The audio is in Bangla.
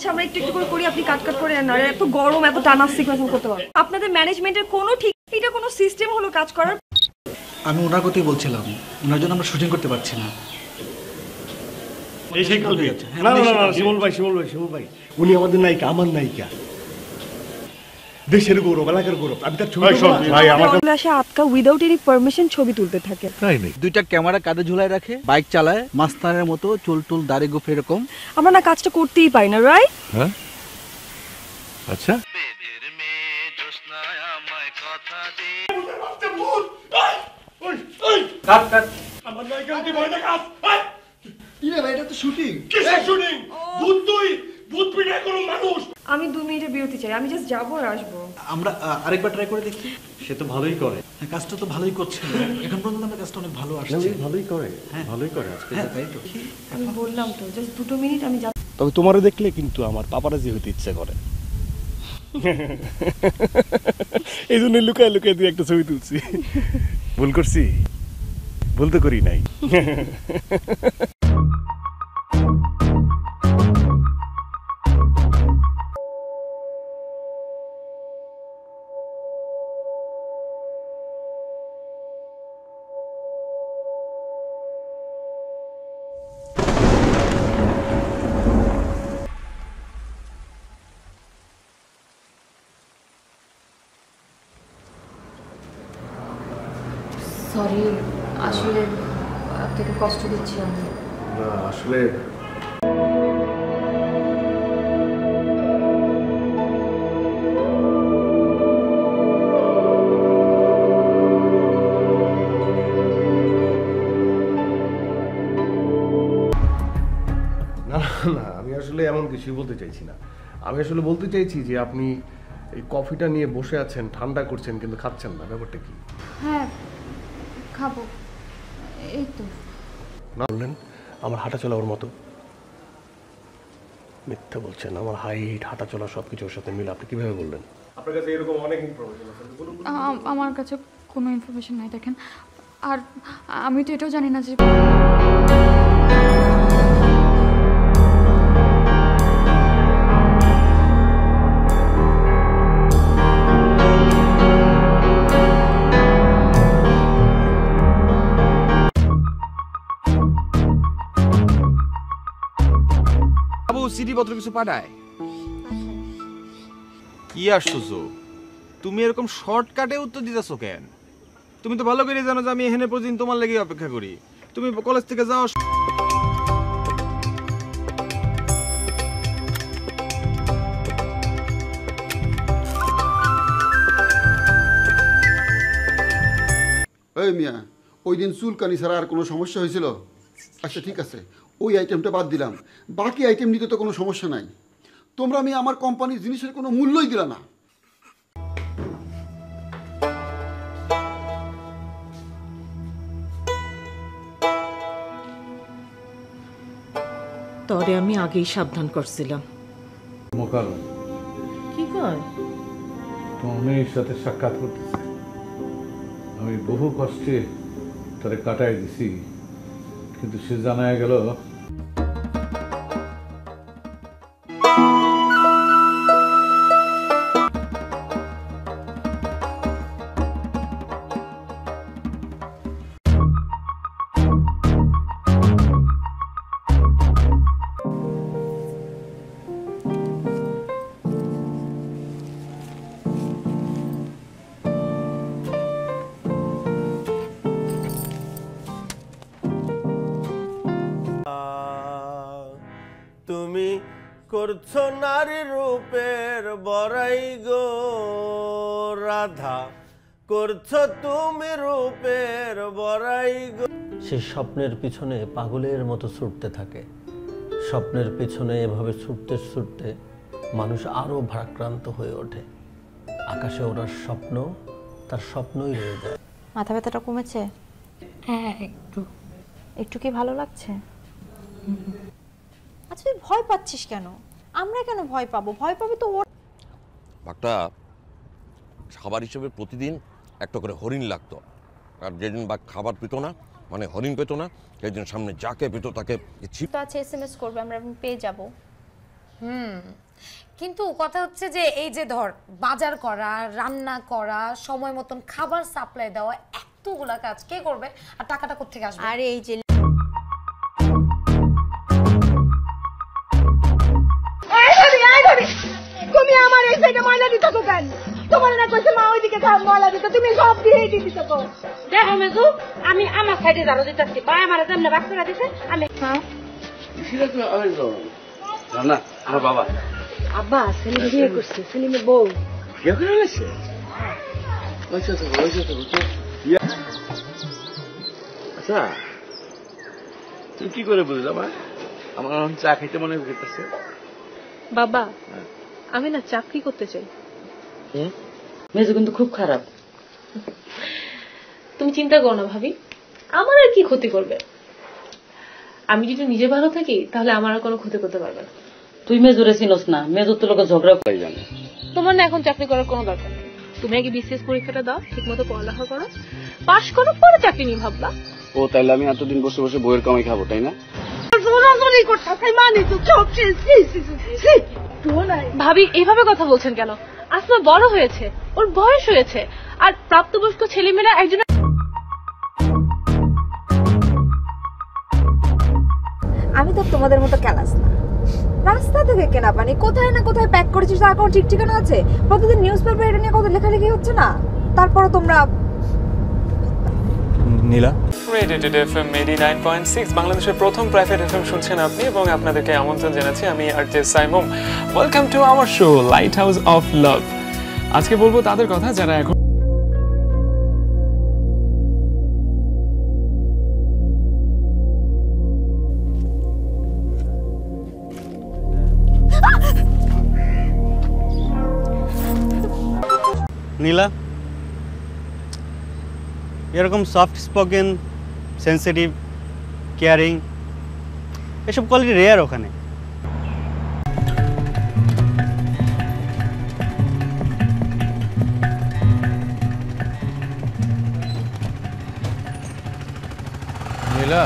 আচ্ছা আমরা একটু একটু করে করি, আপনি কাট কাট করে নেন। আর এত গরম, এত টানা সিকোয়েন্স করতে পারবেন? আপনাদের ম্যানেজমেন্টের কোনো ঠিক, এটা কোনো সিস্টেম হলো কাজ করার? আমি ওনার কথাই বলছিলাম, ওনার জন্য আমরা শুটিং করতে পারছি না। এই সেই কলবি। না না না, শিমুল ভাই উনি আমাদের নায়িকা, আমার নায়িকা, দেশের গৌরব, এলাকার গৌরব। আমি তার ছবি ভাই আমার আসে আটকা উইদাউট এনি পারমিশন ছবি তুলতে থাকে। তাই নেই, দুইটা ক্যামেরা কাঁধে ঝুলায় রাখে, বাইক চালায় মাস্তানের মতো, চুল টুল দাড়ি গোফ এরকম। আমরা না কাজটা করতেই পারি না, রাইট? হ্যাঁ আচ্ছা। কাট কাট। আমার নায়িকা তুই ভয় দেখাস? ইরে ভাই এটা তো শুটিং। কিসের শুটিং? ভূত তুই, ভূত পিঠে কোনো মানুষ। আমি 2 মিনিটের বিরতি চাই, আমি জাস্ট যাবো আর আসবো। আমরা আরেকবার ট্রাই করে দেখি। সে তো ভালোই করে, কাজটা তো ভালোই করছে, এখন পর্যন্ত আমরা কাজটা অনেক ভালো আসছে। ভালোই করে, ভালোই করে আজকে। হ্যাঁ তাই তো। আমি বললাম তো জাস্ট 2 মিনিট, আমি যাব। তবে তোমারে দেখলে কিন্তু আমার পাপারাজি হইতে ইচ্ছে করে। এই জন্য লুকায় লুকায় দিয়ে একটা ছবি তুলছি। ভুল করছি? ভুল তো করি নাই। সরি, আসলে আপনাকে কষ্ট দিচ্ছি আমি। না আসলে না না, আমি আসলে এমন কিছুই বলতে চাইছি না। আমি আসলে বলতে চাইছি যে আপনি এই কফিটা নিয়ে বসে আছেন, ঠান্ডা করছেন কিন্তু খাচ্ছেন না, ব্যাপারটা কি? হ্যাঁ খাবো, এই তো। না বললেন আমার হাঁটা চলা ওর মতো। মিথ্যা বলছেন, আমার হাইট, হাঁটা চলা সব কিছু ওর সাথে মিলে। আপনি কিভাবে বললেন? আপনার কাছে এরকম অনেক ইনফরমেশন আছে। আমার কাছে কোনো ইনফরমেশন নাই দেখেন। আর আমি তো এটাও জানি না যে সিডি পত্র কিছু পাঠায়। কি আশ্চর্য, তুমি এরকম শর্টকাটে উত্তর দিতেছো কেন? তুমি তো ভালো করে জানো যে আমি এখানে প্রতিদিন তোমার লেগে অপেক্ষা করি। তুমি কলেজ থেকে যাও। এই মিয়া, ওই দিন চুলকানি ছাড়া আর কোনো সমস্যা হয়েছিল? আচ্ছা ঠিক আছে, ওই আইটেমটা বাদ দিলাম, বাকি আইটেম নিতে তো কোনো সমস্যা নাই। তোমরা আমি আমার কোম্পানির জিনিসের কোনো মূল্যই দিলা না। তরে আমি আগেই সাবধান করছিলাম। মোকারম কি কয়? তোমার মেয়ের সাথে সাক্ষাৎ করতেছে। আমি বহু কষ্টে তারে কাটাই দিছি, কিন্তু সে জানায় গেল তুমি করছো নারী রূপের বড়াই গো রাধা, করছো তুমি রূপের বড়াই গো। সে স্বপ্নের পিছনে পাগলের মতো ছুটতে থাকে। স্বপ্নের পিছনে এভাবে ছুটতে ছুটতে মানুষ আরো ভারাক্রান্ত হয়ে ওঠে। আকাশে ওড়ার স্বপ্ন তার স্বপ্নই রয়ে যায়। মাথা ব্যথাটা কমেছে? হ্যাঁ একটু। একটু কি ভালো লাগছে? আচ্ছা তুই ভয় পাচ্ছিস কেন? আমরা কেন ভয় পাবো? ভয় পাবে তো ওর। বাঘটা খাবার হিসেবে প্রতিদিন একটা করে হরিণ লাগতো, আর যেদিন বাঘ খাবার পেতো না, মানে হরিণ পেতো না, সেদিন সামনে যাকে পেতো তাকে তো আছে SMS করবে, আমরা পেয়ে যাব। কিন্তু কথা হচ্ছে যে এই যে ধর বাজার করা, রান্না করা, সময় মতন খাবার সাপ্লাই দেওয়া, এতগুলা কাজ কে করবে আর টাকাটা কোত্থেকে আসবে? আরে এই যে তুমি আমার এই সাইডে ময়লা দিতে কেন? তোমার না কইছে মা ওইদিকে ময়লা দিতে, তুমি সব দিয়েই দিতে তো। দেখো মেজু, আমি আমার সাইডে ঝাড়ু দিতেছি, বা আমার যেমন বাক করে দিছে আমি। না আমার বাবা আব্বা সেলিম বিয়ে করছে, সেলিমের বউ বিয়ে করে ফেলেছে। আচ্ছা তুমি কি করে বুঝলাম? আমার চা খাইতে মনে করতেছে। বাবা আমি না চাকরি করতে চাই। মেজো কিন্তু খুব খারাপ। তুমি চিন্তা করো না ভাবি, আমার আর কি ক্ষতি করবে? আমি যদি নিজে ভালো থাকি তাহলে আমার আর কোনো ক্ষতি করতে পারবে না। তুই মেজরে চিনস না, মেজর তো লোকে ঝগড়া করে জানে। তোমার না এখন চাকরি করার কোনো দরকার নেই। তুমি আগে বিসিএস পরীক্ষাটা দাও, ঠিক মতো পড়ালেখা করো, পাশ করো, পরে চাকরি নিয়ে ভাববা। ও তাইলে আমি এতদিন বসে বসে বইয়ের কামাই খাবো, তাই না? ভাবি এইভাবে কথা বলছেন কেন? আসমা বড় হয়েছে, ওর বয়স হয়েছে, আর প্রাপ্তবয়স্ক ছেলেমেয়েরা একজন। আমি তো তোমাদের মতো ক্যালাস না। রাস্তা থেকে কেনা পানি কোথায় না কোথায় প্যাক করেছিস, তার কোনো ঠিক ঠিকানা আছে? প্রতিদিন নিউজ পেপারে এটা নিয়ে কত লেখালেখি হচ্ছে না? তারপরে তোমরা নীলা রেডিটেড এফএম 89.6 বাংলাদেশের প্রথম প্রাইভেট এফএম শুনছেন আপনি, এবং আপনাদেরকে আমন্ত্রণ জানাচ্ছি আমি RJ Saimum. Welcome to our show light house of love. আজকে বলবো তাদের কথা যারা এখন নীলা এরকম সফট স্পোকেন, সেন্সিটিভ, কেয়ারিং এসব কোয়ালিটি রেয়ার ওখানে। নীলা